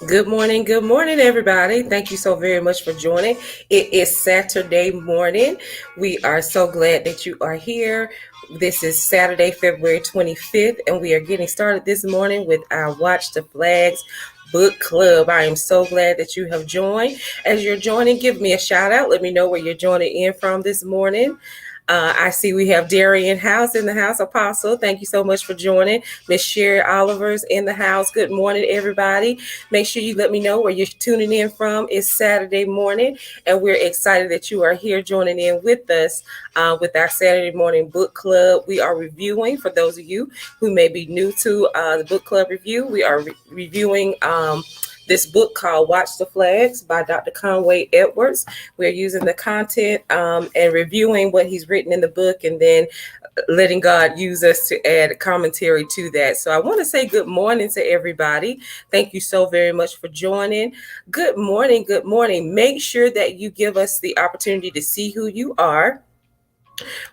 Good morning, everybody. Thank you so very much for joining. It is Saturday morning. We are so glad that you are here. This is Saturday, February 25th, and we are getting started this morning with our Watch the Flags book club. I am so glad that you have joined. As you're joining, give me a shout out. Let me know where you're joining in from this morning. I see we have Darian House in the house, Apostle. Thank you so much for joining. Miss Sherry Oliver's in the house. Good morning, everybody. Make sure you let me know where you're tuning in from. It's Saturday morning, and we're excited that you are here joining in with us with our Saturday morning book club. We are reviewing, for those of you who may be new to the book club review, we are reviewing this book called Watch the Flags by Dr. Conway Edwards. We're using the content and reviewing what he's written in the book, and then letting God use us to add commentary to that. So I want to say good morning to everybody. Thank you so very much for joining. Good morning. Good morning. Make sure that you give us the opportunity to see who you are.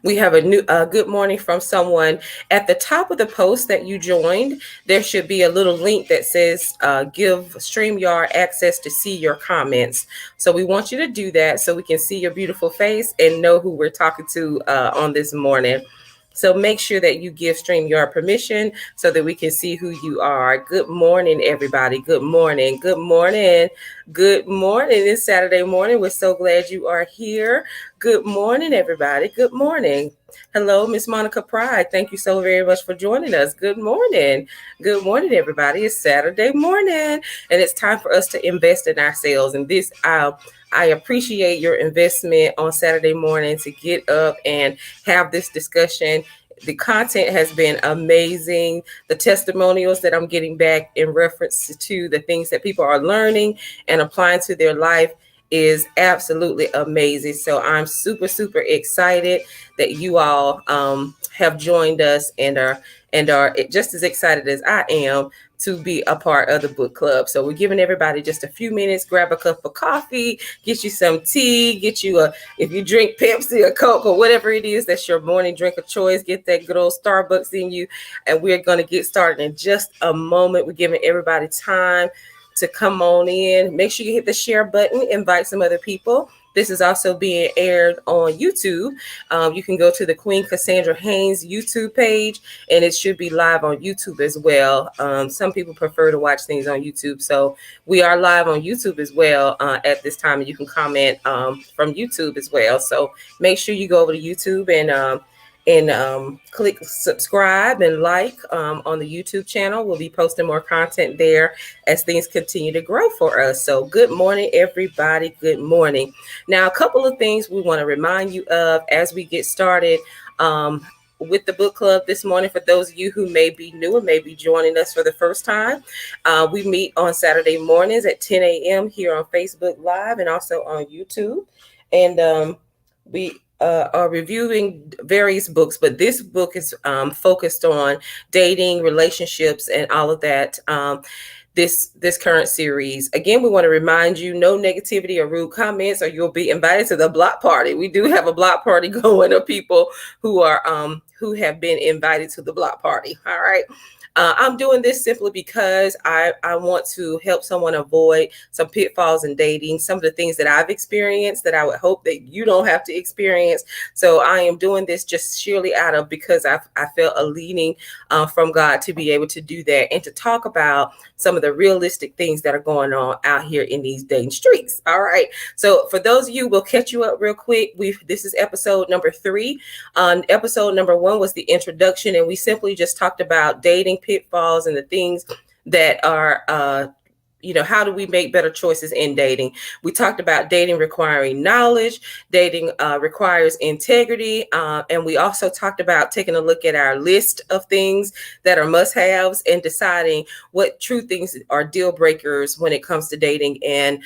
We have a new good morning from someone. At the top of the post that you joined, there should be a little link that says give StreamYard access to see your comments. So we want you to do that so we can see your beautiful face and know who we're talking to on this morning. So make sure that you give StreamYard permission so that we can see who you are. Good morning, everybody. Good morning. Good morning. Good morning. It's Saturday morning. We're so glad you are here. Good morning, everybody. Good morning. Hello, Miss Monica Pride. Thank you so very much for joining us. Good morning. Good morning, everybody. It's Saturday morning, and it's time for us to invest in ourselves. And this, I appreciate your investment on Saturday morning to get up and have this discussion. The content has been amazing. The testimonials that I'm getting back in reference to the things that people are learning and applying to their life is absolutely amazing. So I'm super, super excited that you all have joined us and are just as excited as I am to be a part of the book club. So we're giving everybody just a few minutes. Grab a cup of coffee, get you some tea, get you if you drink Pepsi or Coke or whatever it is, that's your morning drink of choice. Get that good old Starbucks in you. And we're going to get started in just a moment. We're giving everybody time to come on in. Make sure you hit the share button, invite some other people. This is also being aired on YouTube. You can go to the Queen Cassandra Haynes YouTube page, and it should be live on YouTube as well. Some people prefer to watch things on YouTube, so we are live on YouTube as well at this time, and you can comment from YouTube as well. So make sure you go over to YouTube and click subscribe and like on the YouTube channel. We'll be posting more content there as things continue to grow for us. So good morning, everybody. Good morning. Now, a couple of things we want to remind you of as we get started with the book club this morning. For those of you who may be new and may be joining us for the first time, we meet on Saturday mornings at 10 a.m. here on Facebook Live and also on YouTube. And we are reviewing various books, but this book is focused on dating, relationships, and all of that. This current series. Again, we want to remind you, no negativity or rude comments, or you'll be invited to the block party. We do have a block party going of people who are who have been invited to the block party. All right. I'm doing this simply because I want to help someone avoid some pitfalls in dating, some of the things that I've experienced that I would hope that you don't have to experience. So I am doing this just sheerly out of because I felt a leading from God to be able to do that and to talk about some of the realistic things that are going on out here in these dating streets. All right. So for those of you, we'll catch you up real quick. This is episode number 3. Episode number 1 was the introduction, and we simply just talked about dating pitfalls and the things that are how do we make better choices in dating. We talked about dating requiring knowledge, dating requires integrity, and we also talked about taking a look at our list of things that are must-haves and deciding what true things are deal breakers when it comes to dating, and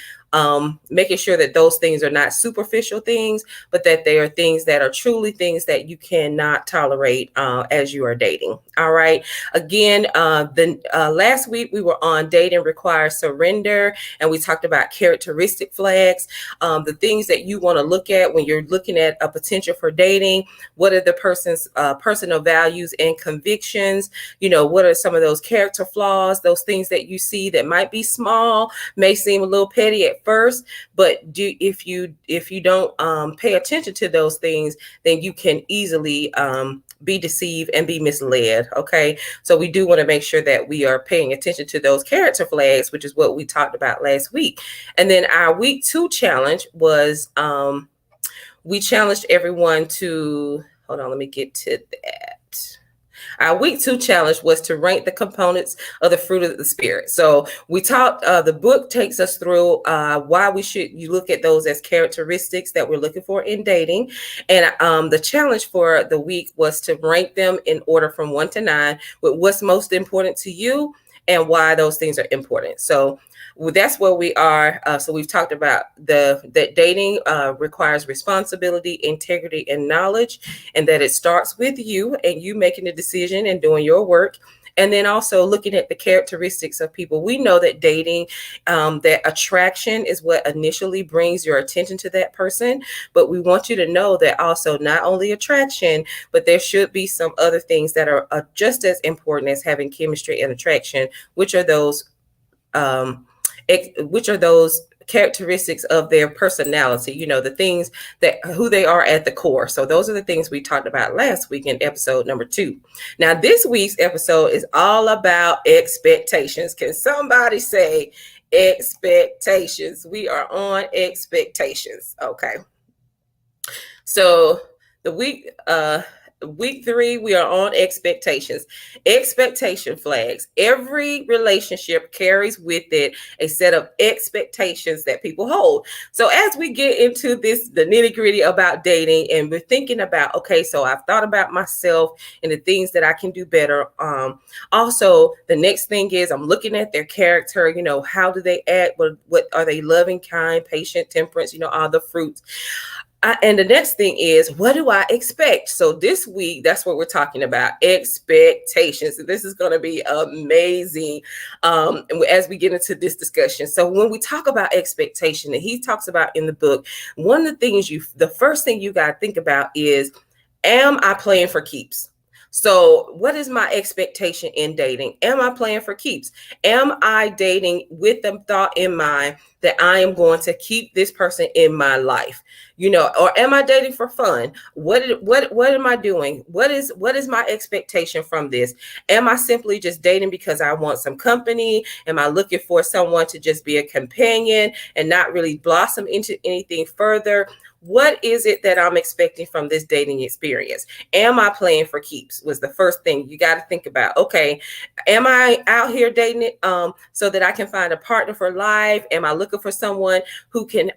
making sure that those things are not superficial things, but that they are things that are truly things that you cannot tolerate as you are dating. All right. Again, last week we were on dating requires surrender, and we talked about characteristic flags, the things that you want to look at when you're looking at a potential for dating. What are the person's personal values and convictions? What are some of those character flaws, those things that you see that might be small, may seem a little petty at first, but if you don't pay attention to those things, then you can easily be deceived and be misled. Okay. So we do want to make sure that we are paying attention to those character flags, which is what we talked about last week. And then our week 2 challenge was, we challenged everyone to, hold on, let me get to that. Our week 2 challenge was to rank the components of the fruit of the spirit. So we talked, the book takes us through why you look at those as characteristics that we're looking for in dating. And the challenge for the week was to rank them in order from 1 to 9 with what's most important to you and why those things are important. So that's where we are. So we've talked about that dating requires responsibility, integrity, and knowledge, and that it starts with you and you making the decision and doing your work. And then also looking at the characteristics of people. We know that dating, that attraction is what initially brings your attention to that person. But we want you to know that also not only attraction, but there should be some other things that are just as important as having chemistry and attraction, which are those characteristics of their personality, the things that who they are at the core. So those are the things we talked about last week in episode number 2. Now, this week's episode is all about expectations. Can somebody say expectations? We are on expectations. Okay. So the week 3, we are on expectations. Expectation flags. Every relationship carries with it a set of expectations that people hold. So as we get into the nitty-gritty about dating, and we're thinking about, okay, so I've thought about myself and the things that I can do better. Also, the next thing is I'm looking at their character. How do they act? What are they? Loving, kind, patient, temperance, all the fruits. And the next thing is, what do I expect? So this week, that's what we're talking about, expectations. And this is going to be amazing as we get into this discussion. So when we talk about expectation, and he talks about in the book, one of the things the first thing you got to think about is, am I playing for keeps? So what is my expectation in dating? Am I playing for keeps? Am I dating with the thought in mind that I am going to keep this person in my life? Or am I dating for fun? What am I doing? What is my expectation from this? Am I simply just dating because I want some company? Am I looking for someone to just be a companion and not really blossom into anything further? What is it that I'm expecting from this dating experience? Am I playing for keeps? Was the first thing you got to think about. Okay, am I out here dating so that I can find a partner for life? Am I looking for someone who can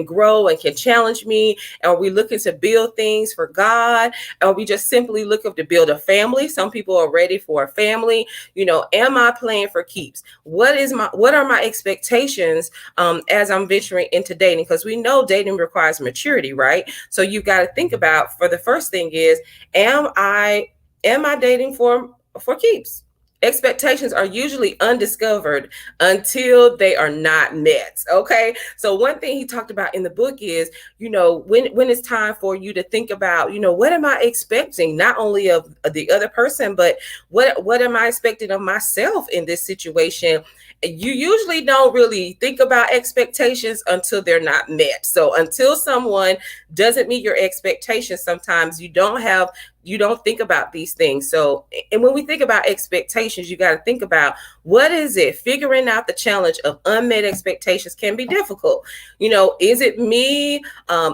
grow and can challenge me? Are we looking to build things for God? Are we just simply looking to build a family? Some people are ready for a family. Am I playing for keeps? What are my expectations as I'm venturing into dating? Because we know dating requires maturity, right? So you got to think about, for the first thing is, am I dating for keeps? Expectations are usually undiscovered until they are not met. Okay. So one thing he talked about in the book is, when it's time for you to think about, what am I expecting? Not only of the other person, but what am I expecting of myself in this situation? You usually don't really think about expectations until they're not met. So until someone doesn't meet your expectations, sometimes you don't think about these things. So, and when we think about expectations, you got to think about, what is it? Figuring out the challenge of unmet expectations can be difficult. Is it me?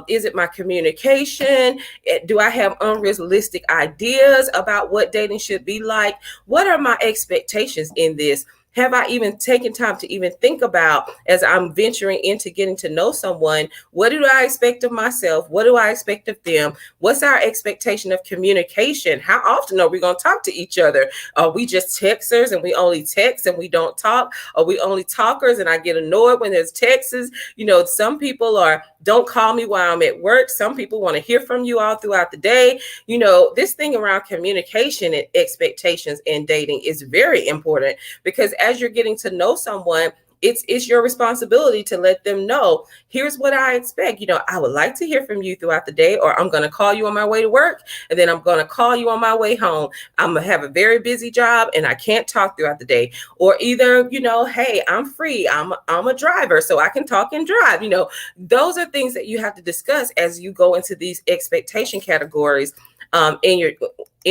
Is it my communication? Do I have unrealistic ideas about what dating should be like? What are my expectations in this? Have I even taken time to even think about, as I'm venturing into getting to know someone, what do I expect of myself? What do I expect of them? What's our expectation of communication? How often are we going to talk to each other? Are we just texters and we only text and we don't talk? Are we only talkers and I get annoyed when there's texts? Some people don't call me while I'm at work. Some people want to hear from you all throughout the day. This thing around communication and expectations in dating is very important, because as you're getting to know someone, it's your responsibility to let them know, here's what I expect. I would like to hear from you throughout the day, or I'm going to call you on my way to work, and then I'm going to call you on my way home. I'm going to have a very busy job and I can't talk throughout the day. Or either, hey, I'm free. I'm a driver, so I can talk and drive. Those are things that you have to discuss as you go into these expectation categories in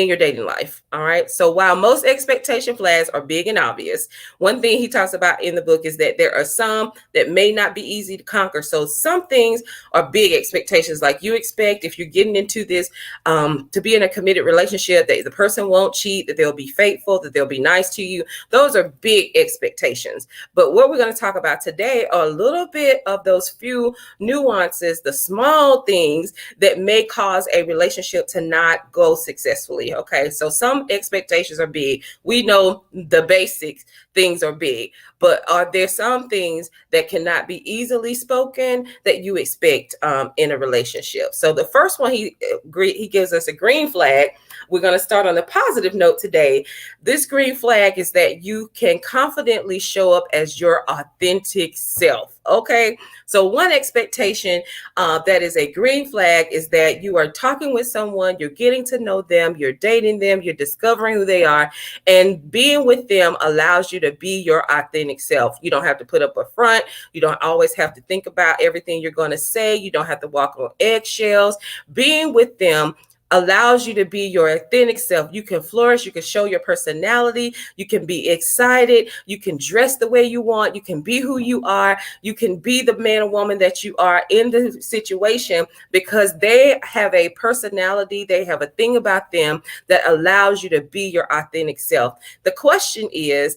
your dating life. All right. So while most expectation flags are big and obvious, one thing he talks about in the book is that there are some that may not be easy to conquer. So some things are big expectations, like you expect, if you're getting into this, to be in a committed relationship, that the person won't cheat, that they'll be faithful, that they'll be nice to you. Those are big expectations. But what we're going to talk about today are a little bit of those few nuances, the small things that may cause a relationship to not go successfully. Okay, so some expectations are big. We know the basic things are big, but are there some things that cannot be easily spoken that you expect in a relationship? So the first one, he gives us a green flag. We're going to start on a positive note today. This green flag is that you can confidently show up as your authentic self. Okay, so one expectation that is a green flag is that you are talking with someone, you're getting to know them, you're dating them, you're discovering who they are, and being with them allows you to be your authentic self. You don't have to put up a front. You don't always have to think about everything you're going to say. You don't have to walk on eggshells. Being with them allows you to be your authentic self. You can flourish. You can show your personality. You can be excited. You can dress the way you want. You can be who you are. You can be the man or woman that you are in the situation, because they have a personality. They have a thing about them that allows you to be your authentic self. The question is,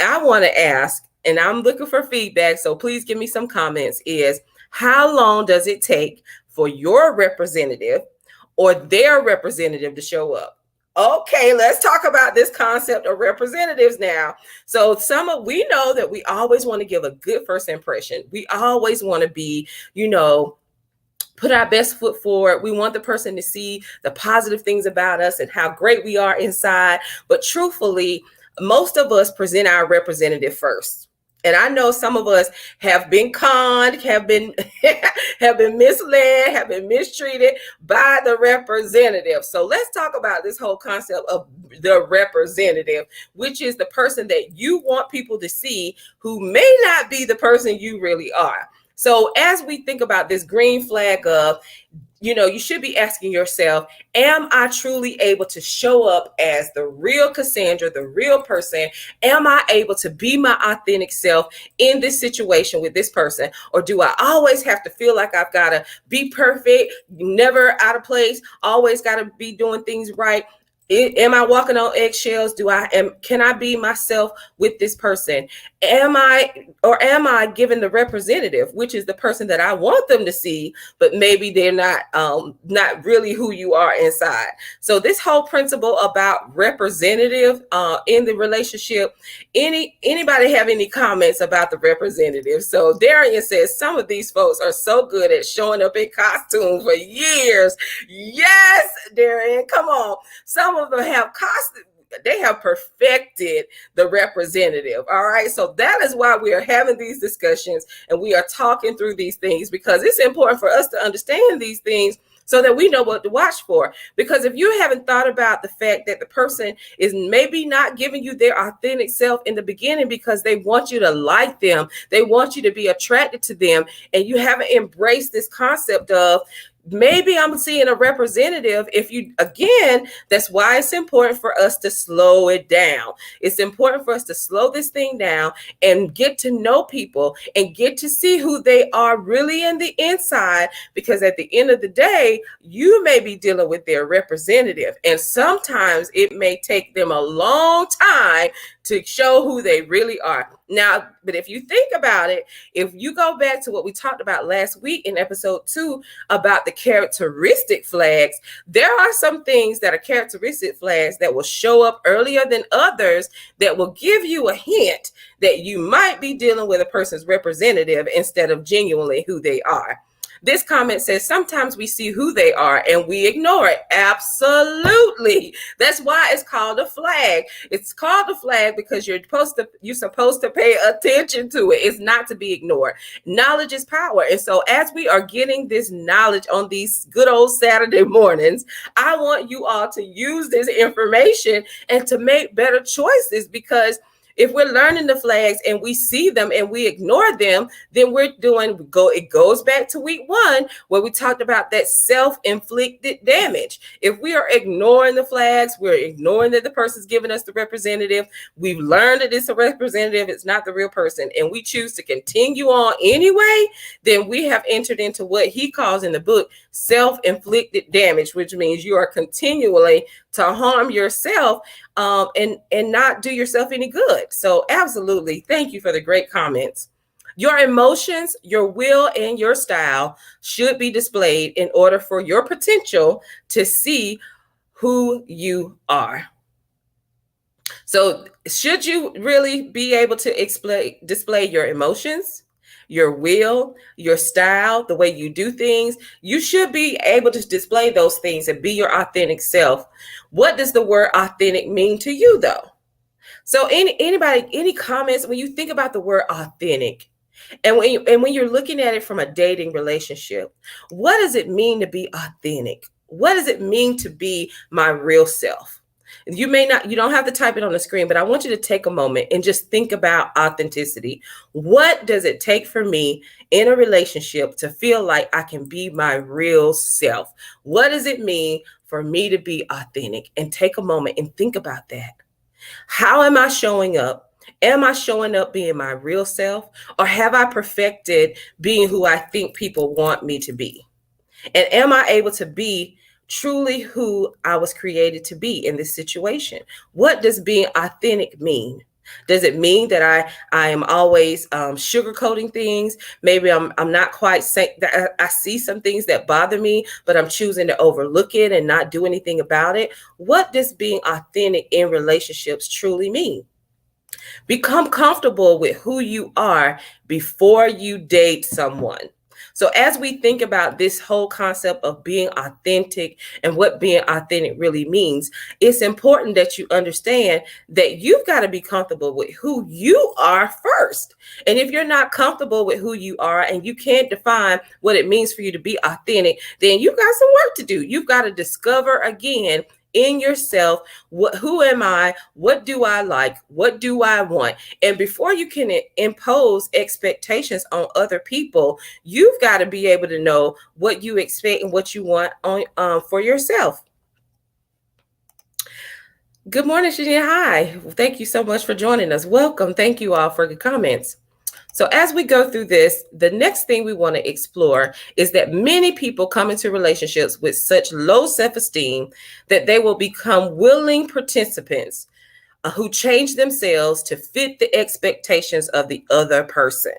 I want to ask, and I'm looking for feedback, so please give me some comments, is how long does it take for your representative or their representative to show up? Okay, let's talk about this concept of representatives now. So we know that we always want to give a good first impression. We always want to be, put our best foot forward. We want the person to see the positive things about us and how great we are inside. But truthfully, most of us present our representative first. And I know some of us have been conned, have been misled, have been mistreated by the representative. So let's talk about this whole concept of the representative, which is the person that you want people to see who may not be the person you really are. So as we think about this green flag of, you should be asking yourself, am I truly able to show up as the real Cassandra, the real person? Am I able to be my authentic self in this situation with this person? Or do I always have to feel like I've got to be perfect, never out of place, always got to be doing things right? Am I walking on eggshells? Can I be myself with this person? Am I giving the representative, which is the person that I want them to see, but maybe they're not really who you are inside? So this whole principle about representative in the relationship, anybody have any comments about the representative? So Darian says some of these folks are so good at showing up in costume for years. Yes, Darian, come on. Some of them have they have perfected the representative. All right. So that is why we are having these discussions and we are talking through these things, because it's important for us to understand these things so that we know what to watch for. Because if you haven't thought about the fact that the person is maybe not giving you their authentic self in the beginning because they want you to like them, they want you to be attracted to them, and you haven't embraced this concept of, maybe I'm seeing a representative. That's why it's important for us to slow it down. It's important for us to slow this thing down and get to know people and get to see who they are really in the inside, because at the end of the day, you may be dealing with their representative. And sometimes it may take them a long time to show who they really are. Now, but if you think about it, if you go back to what we talked about last week in episode 2 about the characteristic flags, there are some things that are characteristic flags that will show up earlier than others that will give you a hint that you might be dealing with a person's representative instead of genuinely who they are. This comment says, sometimes we see who they are and we ignore it. Absolutely. That's why it's called a flag. It's called a flag because you're supposed to pay attention to it. It's not to be ignored. Knowledge is power. And so as we are getting this knowledge on these good old Saturday mornings, I want you all to use this information and to make better choices, because if we're learning the flags and we see them and we ignore them, then it goes back to week 1 where we talked about that self-inflicted damage. If we are ignoring the flags, we're ignoring that the person's giving us the representative. We've learned that it's a representative, it's not the real person, and we choose to continue on anyway, then we have entered into what he calls in the book self-inflicted damage, which means you are continually to harm yourself and not do yourself any good. So absolutely, thank you for the great comments. Your emotions, your will, and your style should be displayed in order for your potential to see who you are. So should you really be able to display your emotions, your will, your style, the way you do things, you should be able to display those things and be your authentic self. What does the word authentic mean to you, though? So any comments when you think about the word authentic, and when you're looking at it from a dating relationship, what does it mean to be authentic? What does it mean to be my real self? You don't have to type it on the screen, but I want you to take a moment and just think about authenticity. What does it take for me in a relationship to feel like I can be my real self? What does it mean for me to be authentic? And take a moment and think about that. How am I showing up? Am I showing up being my real self, or have I perfected being who I think people want me to be? And am I able to be truly who I was created to be in this situation? What does being authentic mean? Does it mean that I am always sugarcoating things? Maybe I'm not quite saying that I see some things that bother me, but I'm choosing to overlook it and not do anything about it. What does being authentic in relationships truly mean? Become comfortable with who you are before you date someone. So as we think about this whole concept of being authentic and what being authentic really means, it's important that you understand that you've got to be comfortable with who you are first. And if you're not comfortable with who you are and you can't define what it means for you to be authentic, then you've got some work to do. You've got to discover again in yourself, who am I? What do I like? What do I want? And before you can impose expectations on other people, you've got to be able to know what you expect and what you want for yourself. Good morning, Shania. Hi. Thank you so much for joining us. Welcome. Thank you all for the comments. So as we go through this, the next thing we want to explore is that many people come into relationships with such low self-esteem that they will become willing participants who change themselves to fit the expectations of the other person.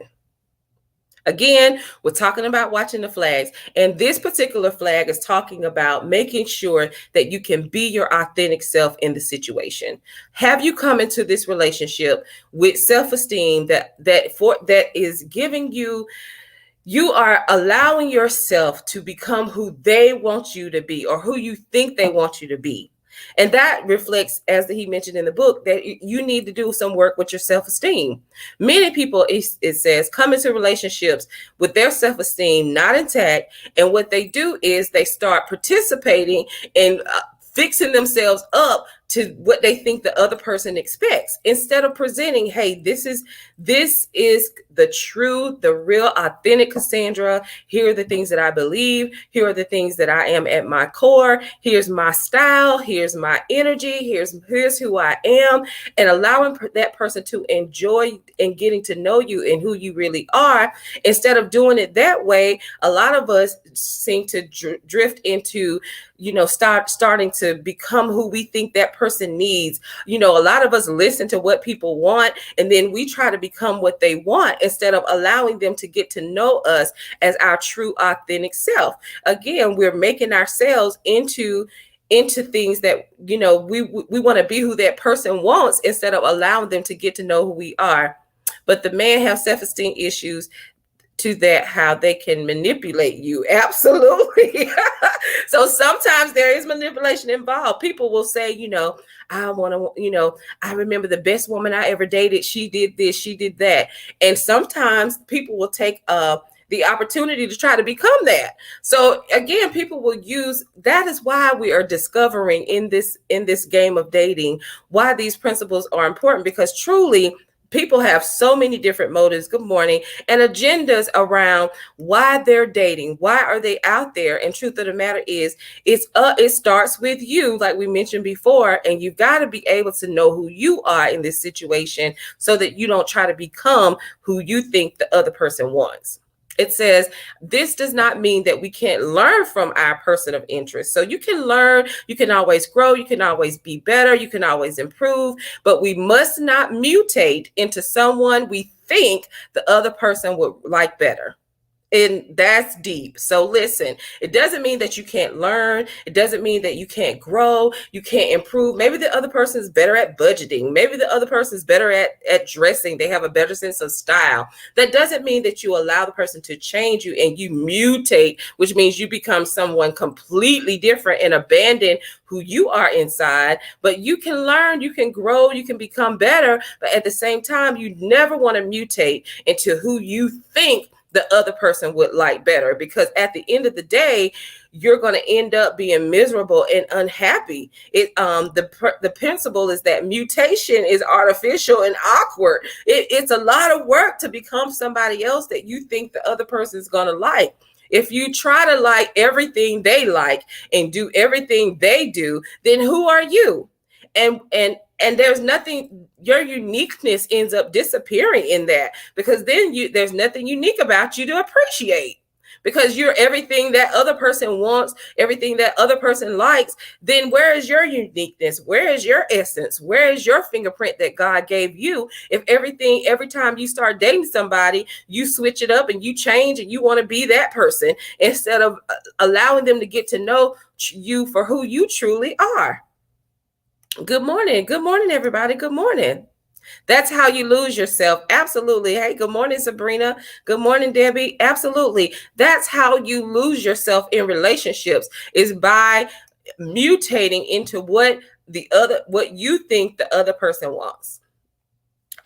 Again, we're talking about watching the flags, and this particular flag is talking about making sure that you can be your authentic self in the situation. Have you come into this relationship with self-esteem that is giving you are allowing yourself to become who they want you to be or who you think they want you to be? And that reflects, as he mentioned in the book, that you need to do some work with your self-esteem. Many people, it says, come into relationships with their self-esteem not intact. And what they do is they start participating in fixing themselves up to what they think the other person expects, instead of presenting, hey, this is the true, the real, authentic Cassandra. Here are the things that I believe. Here are the things that I am at my core. Here's my style. Here's my energy. Here's who I am. And allowing that person to enjoy and getting to know you and who you really are. Instead of doing it that way, a lot of us seem to drift into, starting to become who we think that person needs. You know, a lot of us listen to what people want, and then we try to become what they want instead of allowing them to get to know us as our true authentic self. Again, we're making ourselves into things that, you know, we want to be who that person wants instead of allowing them to get to know who we are. But the man have self-esteem issues to that, how they can manipulate you. Absolutely. So sometimes there is manipulation involved. People will say, you know, I want to, you know, I remember the best woman I ever dated. She did this, she did that. And sometimes people will take the opportunity to try to become that. So again, people will use that. Is why we are discovering in this game of dating why these principles are important, because truly people have so many different motives, good morning, and agendas around why they're dating. Why are they out there? And truth of the matter is, it starts with you, like we mentioned before, and you've got to be able to know who you are in this situation so that you don't try to become who you think the other person wants. It says, this does not mean that we can't learn from our person of interest. So you can learn, you can always grow, you can always be better, you can always improve, but we must not mutate into someone we think the other person would like better. And that's deep. So listen, it doesn't mean that you can't learn. It doesn't mean that you can't grow. You can't improve. Maybe the other person is better at budgeting. Maybe the other person is better at dressing. They have a better sense of style. That doesn't mean that you allow the person to change you and you mutate, which means you become someone completely different and abandon who you are inside. But you can learn, you can grow, you can become better. But at the same time, you never want to mutate into who you think the other person would like better, because at the end of the day, you're going to end up being miserable and unhappy. The principle is that mutation is artificial and awkward. It's a lot of work to become somebody else that you think the other person is going to like. If you try to like everything they like and do everything they do, then who are you? And there's nothing, your uniqueness ends up disappearing in that, because then there's nothing unique about you to appreciate, because you're everything that other person wants, everything that other person likes. Then where is your uniqueness? Where is your essence? Where is your fingerprint that God gave you? If every time you start dating somebody, you switch it up and you change and you want to be that person instead of allowing them to get to know you for who you truly are. Good morning. Good morning, everybody. Good morning. That's how you lose yourself. Absolutely. Hey, good morning, Sabrina. Good morning, Debbie. Absolutely. That's how you lose yourself in relationships, is by mutating into what you think the other person wants.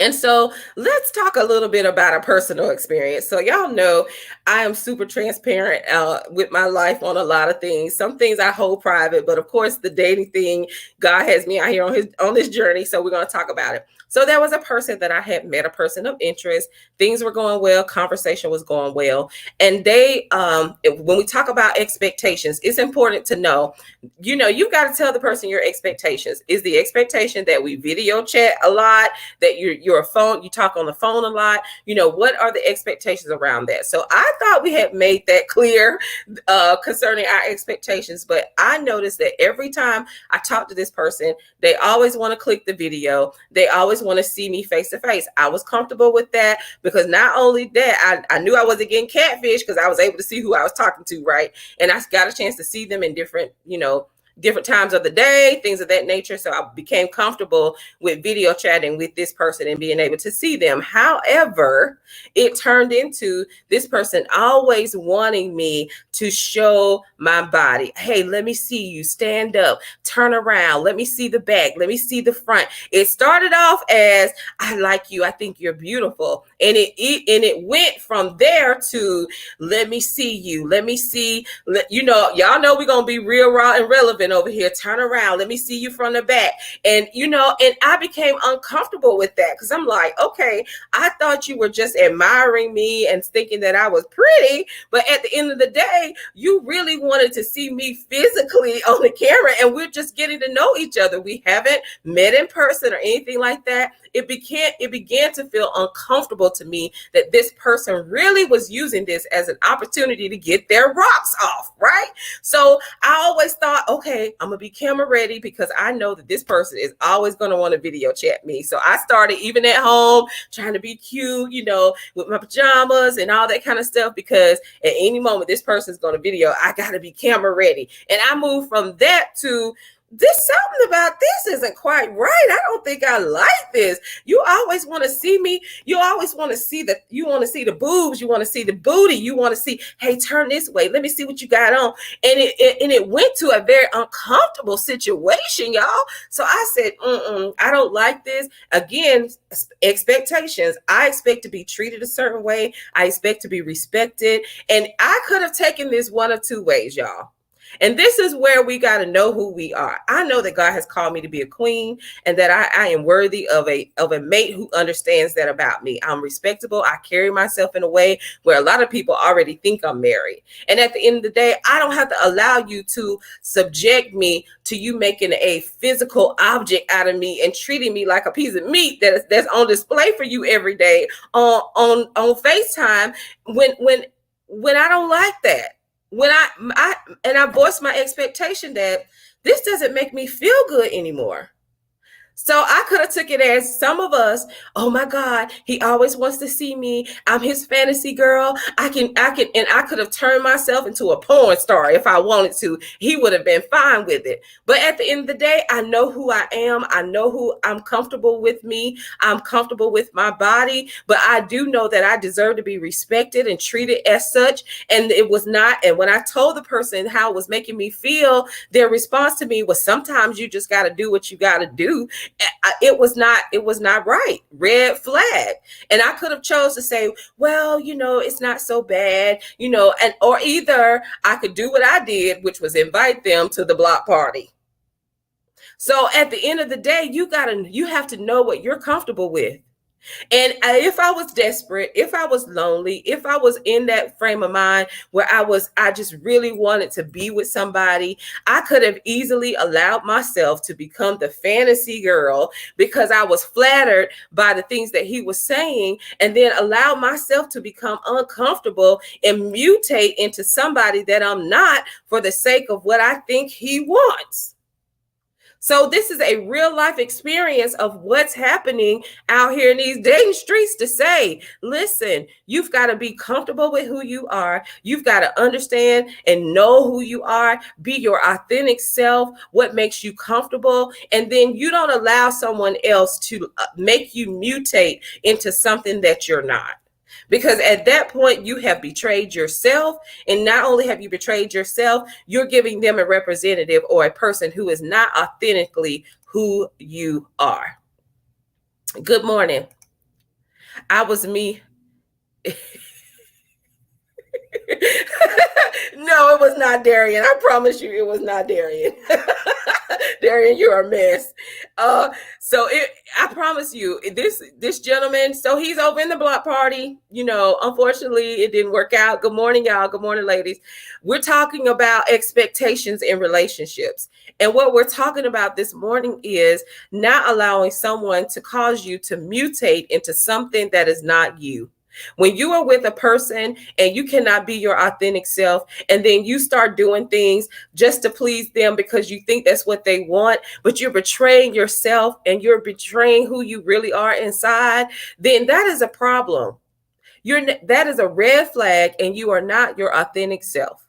And so let's talk a little bit about a personal experience. So y'all know I am super transparent with my life on a lot of things. Some things I hold private, but of course the dating thing, God has me out here on this journey. So we're going to talk about it. So there was a person that I had met, a person of interest. Things were going well. Conversation was going well. And they, when we talk about expectations, it's important to know, you know, you've got to tell the person your expectations. Is the expectation that we video chat a lot, that you talk on the phone a lot? You know, what are the expectations around that? So I thought we had made that clear concerning our expectations, but I noticed that every time I talk to this person, they always want to click the video. They always want to see me face to face. I was comfortable with that, because not only that, I knew I wasn't getting catfish because I was able to see who I was talking to, right? And I got a chance to see them in different times of the day, things of that nature. So I became comfortable with video chatting with this person and being able to see them. However, it turned into this person always wanting me to show my body. Hey, let me see you. Stand up, turn around. Let me see the back. Let me see the front. It started off as, I like you. I think you're beautiful. And it went from there to, let me see you. Let me see, y'all know we're going to be real, raw, and relevant over here. Turn around. Let me see you from the back. And I became uncomfortable with that, because I'm like, okay, I thought you were just admiring me and thinking that I was pretty, but at the end of the day, day, you really wanted to see me physically on the camera, and we're just getting to know each other. We haven't met in person or anything like that. It began to feel uncomfortable to me that this person really was using this as an opportunity to get their rocks off, right? So I always thought, okay, I'm gonna be camera ready because I know that this person is always gonna want to video chat me. So I started even at home trying to be cute, with my pajamas and all that kind of stuff, because at any moment this person's gonna video, I gotta be camera ready. And I moved from that to something about this isn't quite right. I don't think I like this. You always want to see me. You always want to see the boobs. You want to see the booty. You want to see, hey, turn this way. Let me see what you got on. And it went to a very uncomfortable situation, y'all. So I said, I don't like this. Again, expectations. I expect to be treated a certain way. I expect to be respected. And I could have taken this one of two ways, y'all. And this is where we got to know who we are. I know that God has called me to be a queen, and that I am worthy of a mate who understands that about me. I'm respectable. I carry myself in a way where a lot of people already think I'm married. And at the end of the day, I don't have to allow you to subject me to you making a physical object out of me and treating me like a piece of meat that's on display for you every day on FaceTime when I don't like that. When I voiced my expectation that this doesn't make me feel good anymore. So I could have took it as some of us, oh my God, he always wants to see me. I'm his fantasy girl. I could have turned myself into a porn star if I wanted to. He would have been fine with it. But at the end of the day, I know who I am. I know who I'm comfortable with me. I'm comfortable with my body, but I do know that I deserve to be respected and treated as such. And it was not. And when I told the person how it was making me feel, their response to me was, sometimes you just got to do what you got to do. It was not right. Red flag. And I could have chose to say, well, it's not so bad, or either I could do what I did, which was invite them to the block party. So at the end of the day, you have to know what you're comfortable with. And if I was desperate, if I was lonely, if I was in that frame of mind where I just really wanted to be with somebody, I could have easily allowed myself to become the fantasy girl because I was flattered by the things that he was saying, and then allow myself to become uncomfortable and mutate into somebody that I'm not for the sake of what I think he wants. So this is a real life experience of what's happening out here in these dating streets to say, listen, you've got to be comfortable with who you are. You've got to understand and know who you are, be your authentic self, what makes you comfortable. And then you don't allow someone else to make you mutate into something that you're not. Because at that point, you have betrayed yourself. And not only have you betrayed yourself, you're giving them a representative or a person who is not authentically who you are. Good morning. I was me. No, it was not Darian. I promise you it was not Darian. Darian, you're a mess. I promise you, this gentleman, so he's over in the block party. Unfortunately, it didn't work out. Good morning, y'all. Good morning, ladies. We're talking about expectations in relationships. And what we're talking about this morning is not allowing someone to cause you to mutate into something that is not you. When you are with a person and you cannot be your authentic self, and then you start doing things just to please them because you think that's what they want, but you're betraying yourself and you're betraying who you really are inside, then that is a problem. That is a red flag, and you are not your authentic self.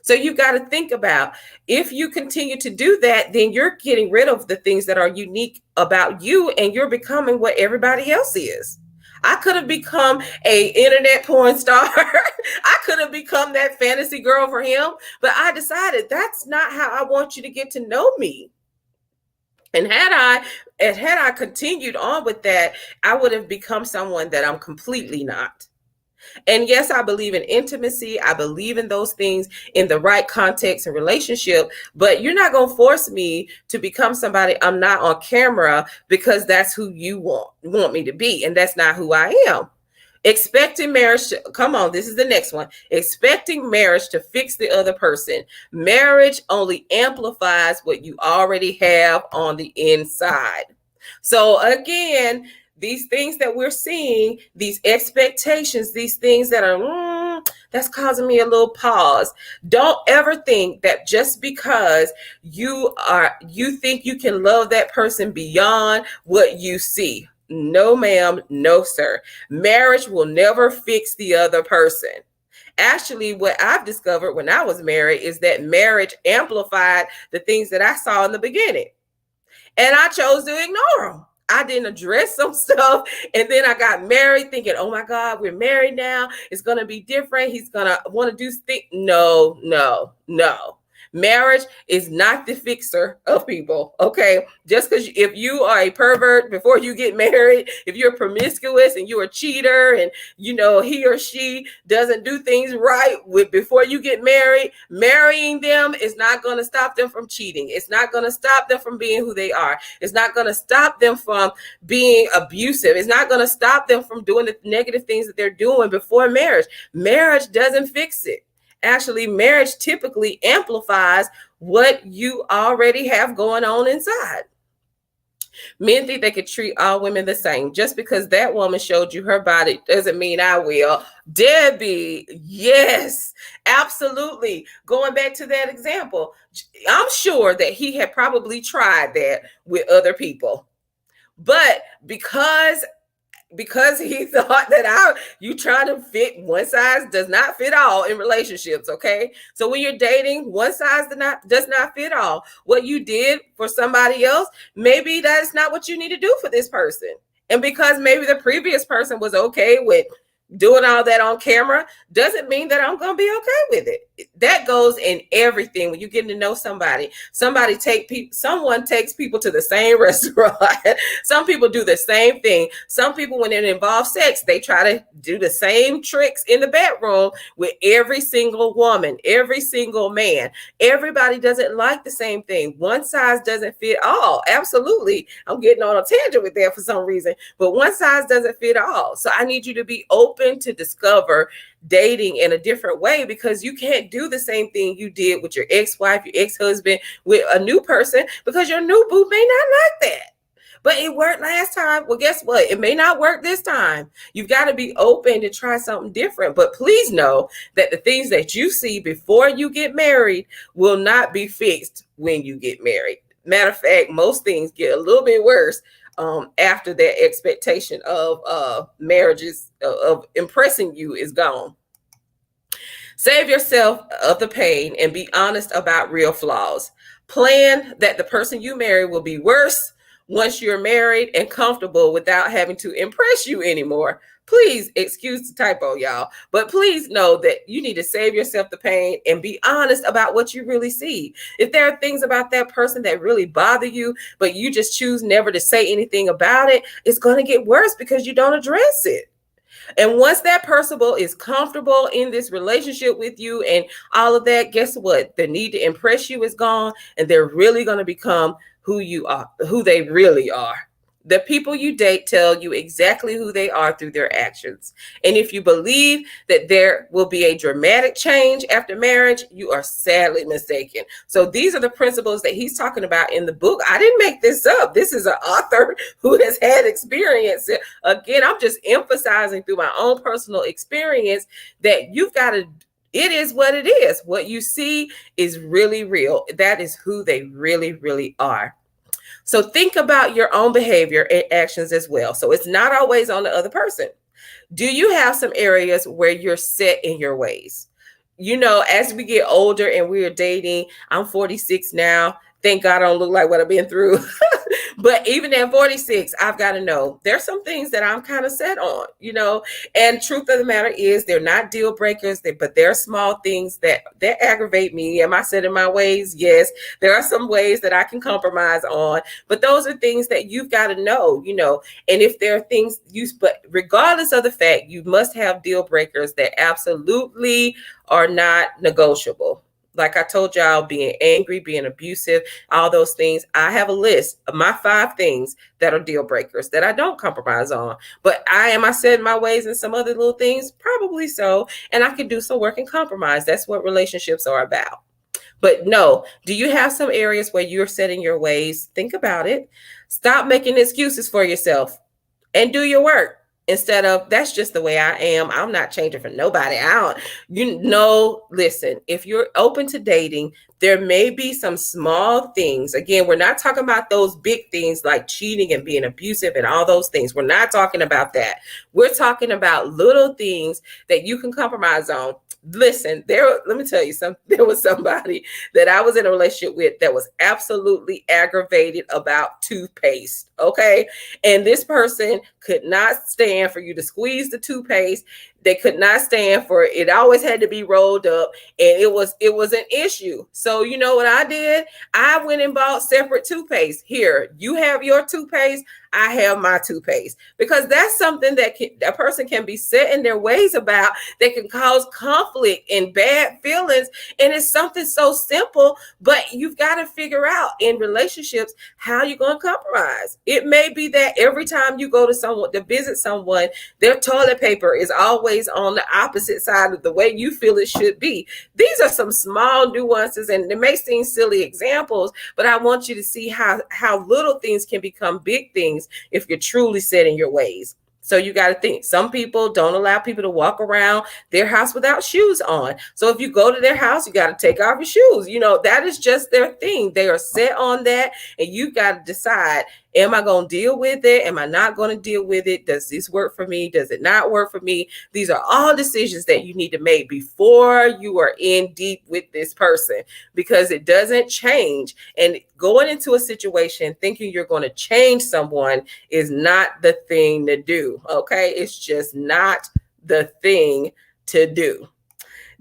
So you've got to think about, if you continue to do that, then you're getting rid of the things that are unique about you, and you're becoming what everybody else is. I could have become a internet porn star. I could have become that fantasy girl for him, but I decided that's not how I want you to get to know me. And had I continued on with that, I would have become someone that I'm completely not. And yes, I believe in intimacy. I believe in those things in the right context and relationship, but you're not going to force me to become somebody I'm not on camera because that's who you want me to be. And that's not who I am. Expecting marriage to, come on, this is the next one. Expecting marriage to fix the other person. Marriage only amplifies what you already have on the inside. So again, these things that we're seeing, these expectations, these things that are, that's causing me a little pause. Don't ever think that just because you think you can love that person beyond what you see. No, ma'am. No, sir. Marriage will never fix the other person. Actually, what I've discovered when I was married is that marriage amplified the things that I saw in the beginning. And I chose to ignore them. I didn't address some stuff. And then I got married thinking, oh my God, we're married now. It's going to be different. He's going to want to do things. No, no, no. Marriage is not the fixer of people, okay? Just because if you are a pervert before you get married, if you're promiscuous and you're a cheater and, he or she doesn't do things right before you get married, marrying them is not going to stop them from cheating. It's not going to stop them from being who they are. It's not going to stop them from being abusive. It's not going to stop them from doing the negative things that they're doing before marriage. Marriage doesn't fix it. Actually, marriage typically amplifies what you already have going on inside. Men think they could treat all women the same. Just because that woman showed you her body doesn't mean I will. Debbie, yes, absolutely. Going back to that example, I'm sure that he had probably tried that with other people. But because he thought that you try to fit, one size does not fit all in relationships, okay? So when you're dating, one size does not fit all. What you did for somebody else, maybe that's not what you need to do for this person. And because maybe the previous person was okay with doing all that on camera, doesn't mean that I'm going to be okay with it. That goes in everything. When you're getting to know somebody, someone takes people to the same restaurant. Some people do the same thing. Some people, when it involves sex, they try to do the same tricks in the bedroom with every single woman, every single man. Everybody doesn't like the same thing. One size doesn't fit all. Absolutely. I'm getting on a tangent with that for some reason, but one size doesn't fit all. So I need you to be open to discover dating in a different way, because you can't do the same thing you did with your ex-wife, your ex-husband, with a new person, because your new boo may not like that. But it worked last time. Well, guess what? It may not work this time. You've got to be open to try something different. But please know that the things that you see before you get married will not be fixed when you get married. Matter of fact, most things get a little bit worse after that expectation of marriages, of impressing you, is gone. Save yourself of the pain and be honest about real flaws. Plan that the person you marry will be worse once you're married and comfortable without having to impress you anymore. Please excuse the typo, y'all, but please know that you need to save yourself the pain and be honest about what you really see. If there are things about that person that really bother you, but you just choose never to say anything about it, it's going to get worse because you don't address it. And once that person is comfortable in this relationship with you and all of that, guess what? The need to impress you is gone, and they're really going to become who you are, who they really are. The people you date tell you exactly who they are through their actions. And if you believe that there will be a dramatic change after marriage, you are sadly mistaken. So these are the principles that he's talking about in the book. I didn't make this up. This is an author who has had experience. Again, I'm just emphasizing through my own personal experience that you've got to, it is what it is. What you see is really real. That is who they really, really are. So think about your own behavior and actions as well. So it's not always on the other person. Do you have some areas where you're set in your ways? As we get older and we're dating, I'm 46 now. Thank God I don't look like what I've been through. But even at 46, I've got to know there's some things that I'm kind of set on, and truth of the matter is they're not deal breakers, but there are small things that aggravate me. Am I set in my ways? Yes. There are some ways that I can compromise on, but those are things that you've got to know, and if there are things but regardless of the fact, you must have deal breakers that absolutely are not negotiable. Like I told y'all, being angry, being abusive, all those things. I have a list of my 5 things that are deal breakers that I don't compromise on. But am I set in my ways and some other little things? Probably so. And I could do some work and compromise. That's what relationships are about. But no, do you have some areas where you're setting your ways? Think about it. Stop making excuses for yourself and do your work instead of that's just the way I am. I'm not changing for nobody. Listen, if you're open to dating, there may be some small things. Again, we're not talking about those big things like cheating and being abusive and all those things. We're not talking about that. We're talking about little things that you can compromise on. Listen, let me tell you something. There was somebody that I was in a relationship with that was absolutely aggravated about toothpaste. Okay. And this person could not stand for you to squeeze the toothpaste. They could not stand for it. It always had to be rolled up, and it was an issue. So you know what I did? I went and bought separate toothpaste. Here, you have your toothpaste. I have my toothpaste, because that's something that a person can be set in their ways about that can cause conflict and bad feelings. And it's something so simple, but you've got to figure out in relationships how you're going to compromise. It may be that every time you go to visit someone, their toilet paper is always on the opposite side of the way you feel it should be. These are some small nuances, and it may seem silly examples, but I want you to see how little things can become big things if you're truly set in your ways. So you got to think, some people don't allow people to walk around their house without shoes on. So if you go to their house, you got to take off your shoes. That is just their thing. They are set on that. And you got to decide, am I going to deal with it? Am I not going to deal with it? Does this work for me? Does it not work for me? These are all decisions that you need to make before you are in deep with this person, because it doesn't change. And going into a situation thinking you're going to change someone is not the thing to do. Okay. It's just not the thing to do.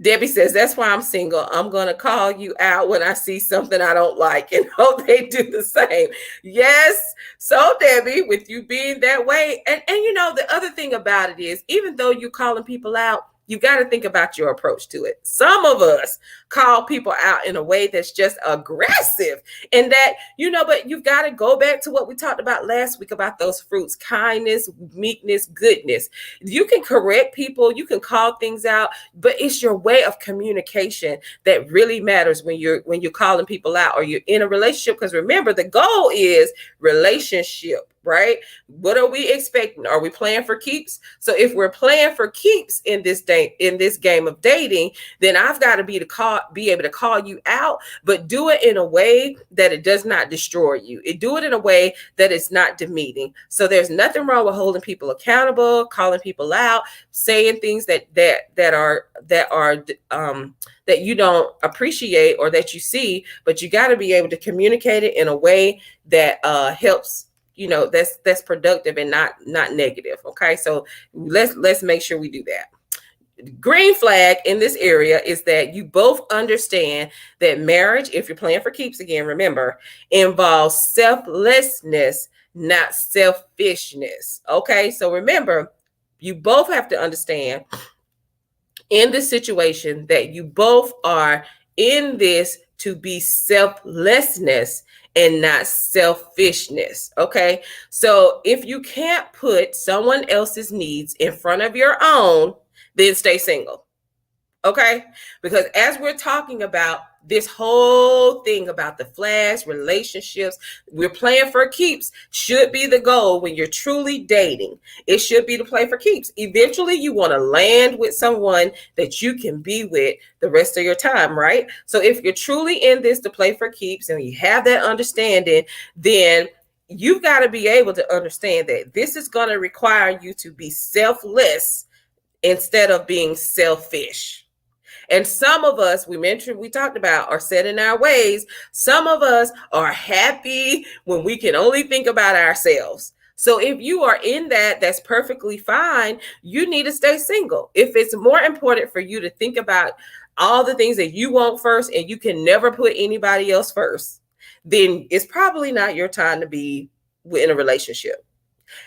Debbie says, that's why I'm single. I'm going to call you out when I see something I don't like, and hope they do the same. Yes. So Debbie, with you being that way, and the other thing about it is, even though you're calling people out, you got to think about your approach to it. Some of us call people out in a way that's just aggressive, and that, but you've got to go back to what we talked about last week about those fruits: kindness, meekness, goodness. You can correct people, you can call things out, but it's your way of communication that really matters when you're calling people out or you're in a relationship. Because remember, the goal is relationship. Right? What are we expecting? Are we playing for keeps? So if we're playing for keeps in this game of dating, then I've got to be able to call you out, but do it in a way that it does not destroy you. Do it in a way that it's not demeaning. So there's nothing wrong with holding people accountable, calling people out, saying things that you don't appreciate or that you see, but you got to be able to communicate it in a way that helps. That's productive and not negative. Okay. So let's make sure we do that. Green flag in this area is that you both understand that marriage, if you're playing for keeps, again, remember, involves selflessness, not selfishness. Okay. So remember, you both have to understand in this situation that you both are in this to be selflessness and not selfishness. Okay. So if you can't put someone else's needs in front of your own, then stay single. Okay. Because as we're talking about this whole thing about the flash relationships, we're playing for keeps, should be the goal when you're truly dating. It should be to play for keeps. Eventually you want to land with someone that you can be with the rest of your time, right? So if you're truly in this to play for keeps and you have that understanding, then you've got to be able to understand that this is going to require you to be selfless instead of being selfish. And some of us, we talked about, are set in our ways. Some of us are happy when we can only think about ourselves. So if you are in that, that's perfectly fine. You need to stay single. If it's more important for you to think about all the things that you want first and you can never put anybody else first, then it's probably not your time to be in a relationship.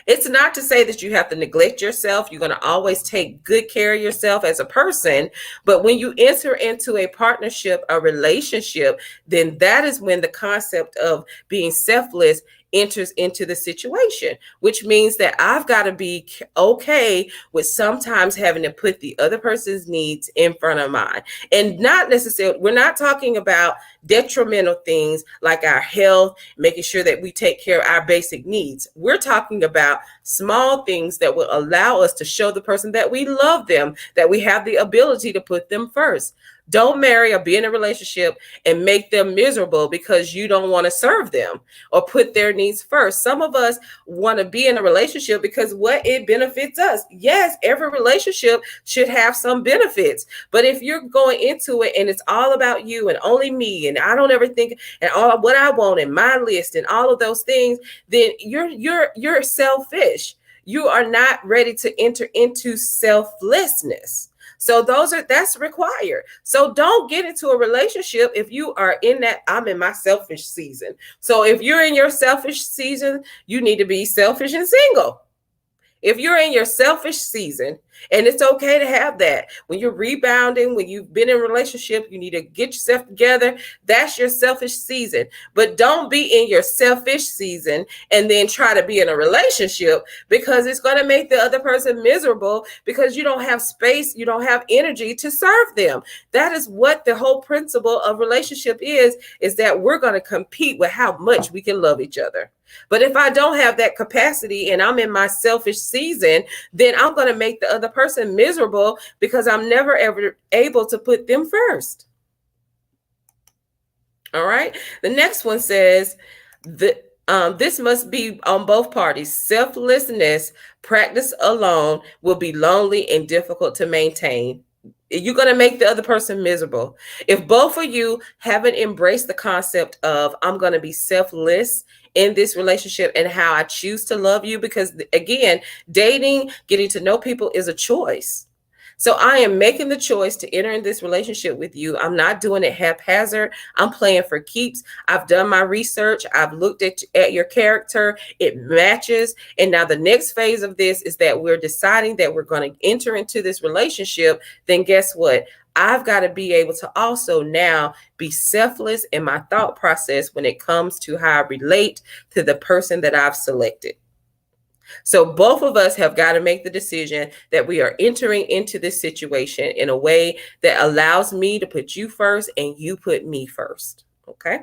It's not to say that you have to neglect yourself. You're going to always take good care of yourself as a person. But when you enter into a partnership, a relationship, then that is when the concept of being selfless enters into the situation, which means that I've got to be okay with sometimes having to put the other person's needs in front of mine. And not necessarily, we're not talking about detrimental things like our health, making sure that we take care of our basic needs. We're talking about small things that will allow us to show the person that we love them, that we have the ability to put them first. Don't marry or be in a relationship and make them miserable because you don't want to serve them or put their needs first. Some of us want to be in a relationship because what it benefits us. Yes, every relationship should have some benefits. But if you're going into it and it's all about you and only me and I don't ever think and all what I want and my list and all of those things, then you're selfish. You are not ready to enter into selflessness. So that's required. So don't get into a relationship if you are in that I'm in my selfish season. So if you're in your selfish season, you need to be selfish and single. If you're in your selfish season, and it's okay to have that. When you're rebounding, when you've been in a relationship, you need to get yourself together. That's your selfish season. But don't be in your selfish season and then try to be in a relationship, because it's going to make the other person miserable because you don't have space, you don't have energy to serve them. That is what the whole principle of relationship is that we're going to compete with how much we can love each other. But if I don't have that capacity and I'm in my selfish season, then I'm going to make the other person miserable because I'm never ever able to put them first. All right. The next one says this must be on both parties. Selflessness practiced alone will be lonely and difficult to maintain. You're going to make the other person miserable. If both of you haven't embraced the concept of I'm going to be selfless in this relationship and how I choose to love you, because again, dating, getting to know people is a choice. So I am making the choice to enter in this relationship with you. I'm not doing it haphazard. I'm playing for keeps. I've done my research. I've looked at your character. It matches. And now the next phase of this is that we're deciding that we're going to enter into this relationship. Then guess what? I've got to be able to also now be selfless in my thought process when it comes to how I relate to the person that I've selected. So both of us have got to make the decision that we are entering into this situation in a way that allows me to put you first and you put me first. Okay.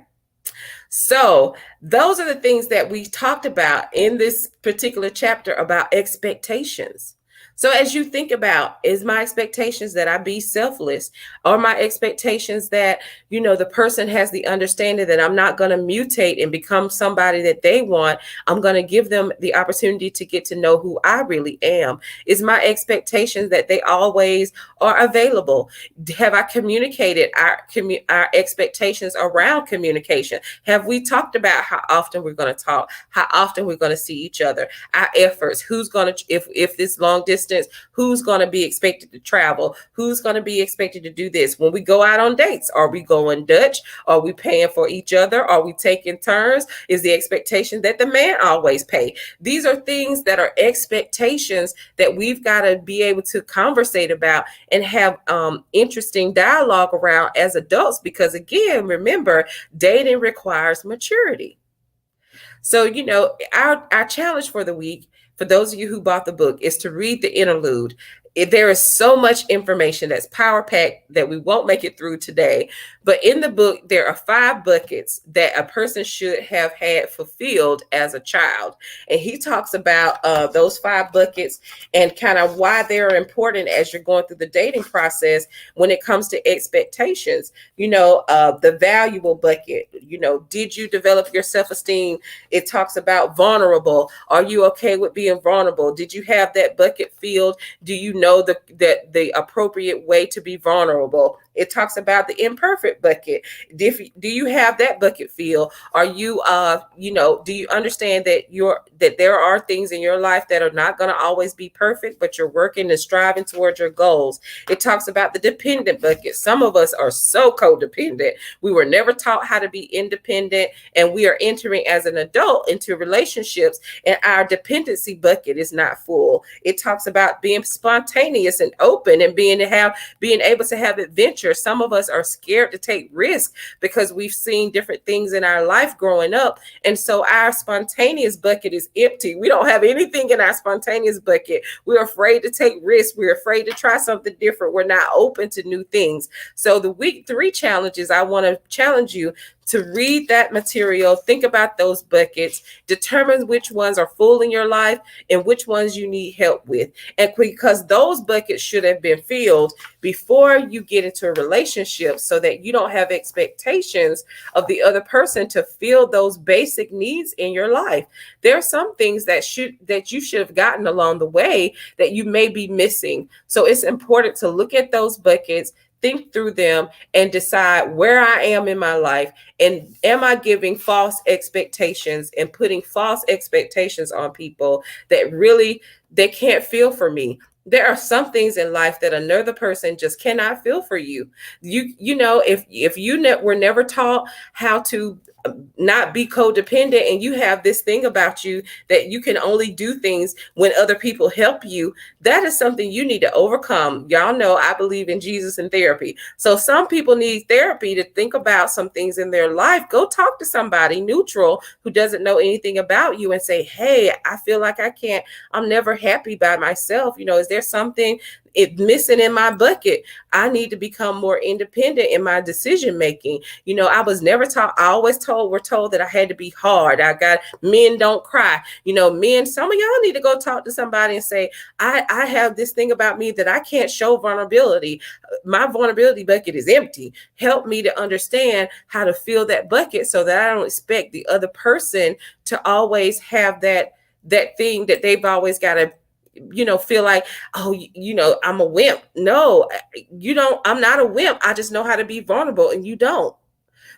So those are the things that we talked about in this particular chapter about expectations. So as you think about, is my expectations that I be selfless, or my expectations that, the person has the understanding that I'm not going to mutate and become somebody that they want. I'm going to give them the opportunity to get to know who I really am. Is my expectations that they always are available? Have I communicated our expectations around communication? Have we talked about how often we're going to talk, how often we're going to see each other, our efforts, who's going to, if this long distance, who's going to be expected to travel, who's going to be expected to do this? When we go out on dates, are we going Dutch? Are we paying for each other? Are we taking turns? Is the expectation that the man always pay? These are things that are expectations that we've got to be able to conversate about and have interesting dialogue around as adults, because again, remember, dating requires maturity. So, our challenge for the week, for those of you who bought the book, is to read the interlude. There is so much information that's power packed that we won't make it through today. But in the book, there are 5 buckets that a person should have had fulfilled as a child. And he talks about those 5 buckets and kind of why they're important as you're going through the dating process when it comes to expectations. The valuable bucket, did you develop your self-esteem? It talks about vulnerable. Are you okay with being vulnerable? Did you have that bucket filled? Do you know the appropriate way to be vulnerable? It talks about the imperfect bucket. Do you have that bucket filled? Are you, do you understand that there are things in your life that are not going to always be perfect, but you're working and striving towards your goals? It talks about the dependent bucket. Some of us are so codependent. We were never taught how to be independent, and we are entering as an adult into relationships, and our dependency bucket is not full. It talks about being spontaneous and open and being able to have adventure. Some of us are scared to take risks because we've seen different things in our life growing up, and so our spontaneous bucket is empty. We don't have anything in our spontaneous bucket. We're afraid to take risks. We're afraid to try something different. We're not open to new things. So the week 3 challenges, I want to challenge you to read that material, think about those buckets, determine which ones are full in your life and which ones you need help with. And because those buckets should have been filled before you get into a relationship, so that you don't have expectations of the other person to fill those basic needs in your life. There are some things that you should have gotten along the way that you may be missing. So it's important to look at those buckets, think through them, and decide where I am in my life. And am I giving false expectations and putting false expectations on people that really they can't feel for me? There are some things in life that another person just cannot feel for you. If you were never taught how to not be codependent, and you have this thing about you that you can only do things when other people help you, that is something you need to overcome. Y'all know I believe in Jesus and therapy. So some people need therapy to think about some things in their life. Go talk to somebody neutral who doesn't know anything about you and say, hey, I feel like I'm never happy by myself. Is there something missing in my bucket? I need to become more independent in my decision making. I was never taught. I always we're told that I had to be hard. Men don't cry. Men, some of y'all need to go talk to somebody and say, I have this thing about me that I can't show vulnerability. My vulnerability bucket is empty. Help me to understand how to fill that bucket so that I don't expect the other person to always have that thing that they've always got to feel like, oh, I'm a wimp. No, you don't. I'm not a wimp. I just know how to be vulnerable, and you don't.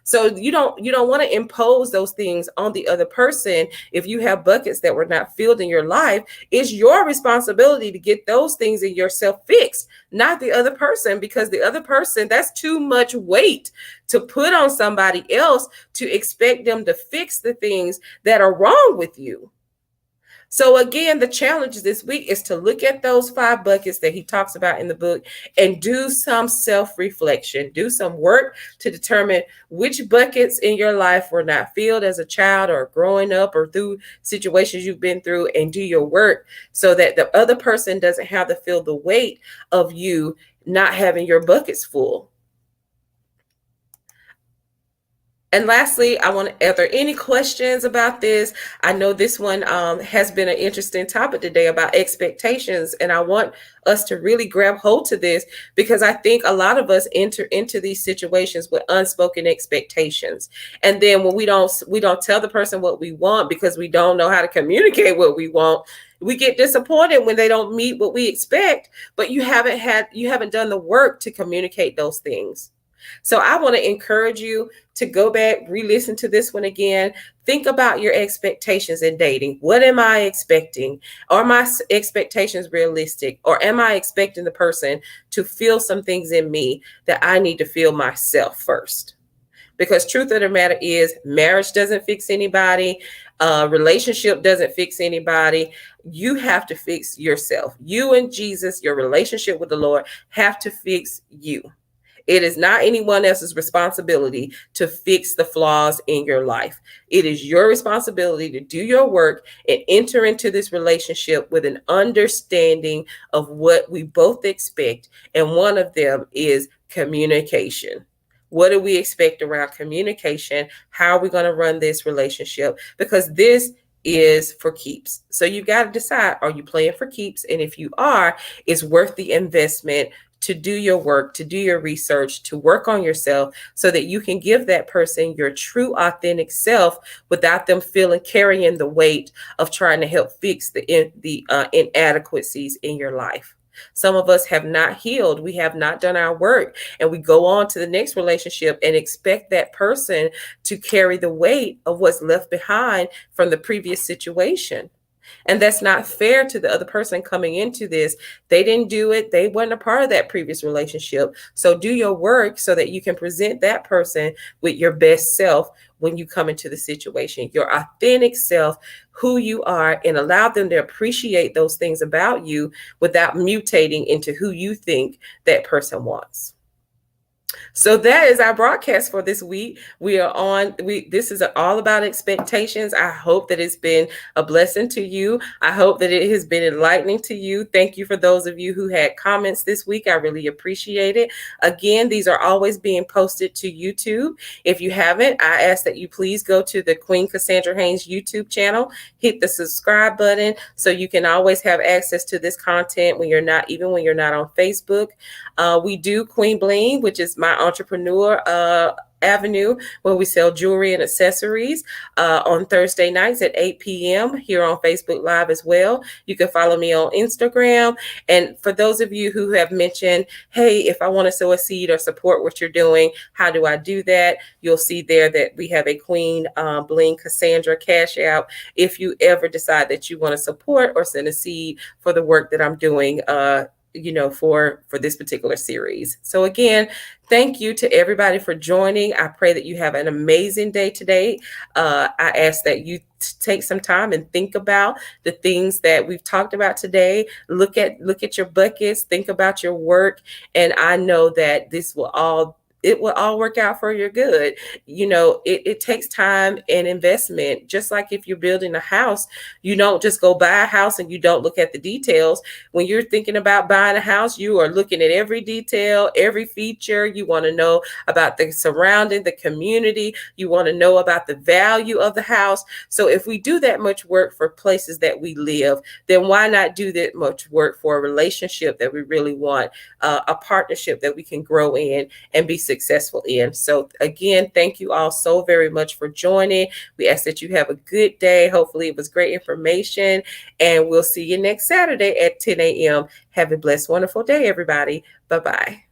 So you don't want to impose those things on the other person. If you have buckets that were not filled in your life, it's your responsibility to get those things in yourself fixed, not the other person, because the other person, that's too much weight to put on somebody else to expect them to fix the things that are wrong with you. So again, the challenge this week is to look at those 5 buckets that he talks about in the book and do some self-reflection, do some work to determine which buckets in your life were not filled as a child or growing up or through situations you've been through, and do your work so that the other person doesn't have to feel the weight of you not having your buckets full. And lastly, are there any questions about this? I know this one has been an interesting topic today about expectations, and I want us to really grab hold to this, because I think a lot of us enter into these situations with unspoken expectations. And then when we don't tell the person what we want because we don't know how to communicate what we want, we get disappointed when they don't meet what we expect, but you haven't done the work to communicate those things. So I want to encourage you to go back, re-listen to this one again. Think about your expectations in dating. What am I expecting? Are my expectations realistic? Or am I expecting the person to feel some things in me that I need to feel myself first? Because truth of the matter is, marriage doesn't fix anybody. Relationship doesn't fix anybody. You have to fix yourself. You and Jesus, your relationship with the Lord, have to fix you. It is not anyone else's responsibility to fix the flaws in your life. It is your responsibility to do your work and enter into this relationship with an understanding of what we both expect. And one of them is communication. What do we expect around communication? How are we going to run this relationship? Because this is for keeps. So you got to decide, are you playing for keeps? And if you are, it's worth the investment to do your work, to do your research, to work on yourself so that you can give that person your true, authentic self without them carrying the weight of trying to help fix the inadequacies in your life. Some of us have not healed. We have not done our work, and we go on to the next relationship and expect that person to carry the weight of what's left behind from the previous situation. And that's not fair to the other person coming into this. They didn't do it. They weren't a part of that previous relationship. So do your work so that you can present that person with your best self when you come into the situation, your authentic self, who you are, and allow them to appreciate those things about you without mutating into who you think that person wants. So that is our broadcast for this week. We are on, this is all about expectations. I hope that it's been a blessing to you. I hope that it has been enlightening to you. Thank you for those of you who had comments this week. I really appreciate it. Again, these are always being posted to YouTube. If you haven't, I ask that you please go to the Queen Cassandra Haynes YouTube channel, hit the subscribe button so you can always have access to this content when you're not, even when you're not on Facebook. We do Queen Bling, which is my entrepreneur avenue, where we sell jewelry and accessories on Thursday nights at 8 p.m. here on Facebook Live as well. You can follow me on Instagram. And for those of you who have mentioned, hey, if I want to sow a seed or support what you're doing, how do I do that? You'll see there that we have a Queen Bling Cassandra Cash App if you ever decide that you want to support or send a seed for the work that I'm doing for this particular series. So again, thank you to everybody for joining. I pray that you have an amazing day today. I ask that you take some time and think about the things that we've talked about today. Look at your buckets, think about your work, and I know that it will all work out for your good. It takes time and investment. Just like if you're building a house, you don't just go buy a house and you don't look at the details. When you're thinking about buying a house, you are looking at every detail, every feature. You want to know about the surrounding, the community. You want to know about the value of the house. So if we do that much work for places that we live, then why not do that much work for a relationship that we really want, a partnership that we can grow in and be successful in. So again, thank you all so very much for joining. We ask that you have a good day. Hopefully it was great information, and we'll see you next Saturday at 10 a.m. Have a blessed, wonderful day, everybody. Bye-bye.